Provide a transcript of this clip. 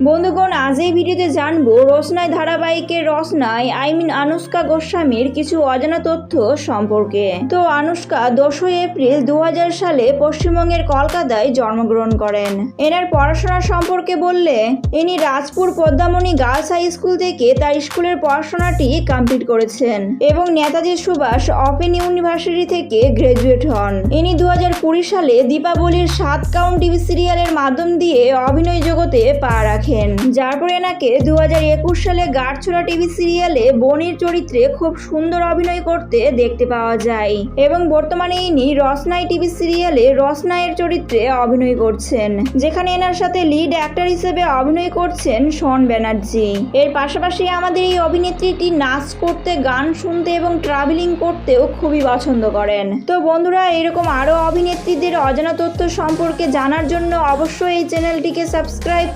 বন্ধুগণ, আজ এই ভিডিওতে জানবো রোশনাই ধারাবাহিকের রসনায় আনুষ্কা গোস্বামীর কিছু অজানা তথ্য সম্পর্কে। তো আনুষ্কা 2 এপ্রিল 2000 সালে পশ্চিমবঙ্গের কলকাতায় জন্মগ্রহণ করেন। এনার পড়াশোনা সম্পর্কে বললে ইনি রাজপুর পদ্মামণি গার্লস হাই স্কুল থেকে তার স্কুলের পড়াশোনাটি কমপ্লিট করেছেন এবং নেতাজি সুভাষ ওপেন ইউনিভার্সিটি থেকে গ্রাজুয়েট হন। ইনি 2020 সালে দীপাবলির 7 কাউন্ট টিভি সিরিয়ালের মাধ্যম দিয়ে অভিনয় জগতে পা রাখেন, যার পর এনাকে 2021 সালে গাঁটছড়া টিভি সিরিয়ালে বনির চরিত্রে খুব সুন্দর অভিনয় করতে দেখতে পাওয়া যায় এবং বর্তমানে ইনি রসনাই টিভি সিরিয়ালে রসনাইয়ের চরিত্রে অভিনয় করছেন, যেখানে এনার সাথে লিড অ্যাক্টর হিসেবে অভিনয় করছেন শন ব্যানার্জি। এর পাশাপাশি আমাদের এই অভিনেত্রীটি নাচ করতে, গান শুনতে এবং ট্রাভেলিং করতেও খুবই পছন্দ করেন। তো বন্ধুরা, এরকম আরো অভিনেত্রীদের অজানা তথ্য সম্পর্কে জানার জন্য অবশ্যই এই চ্যানেলটিকে সাবস্ক্রাইব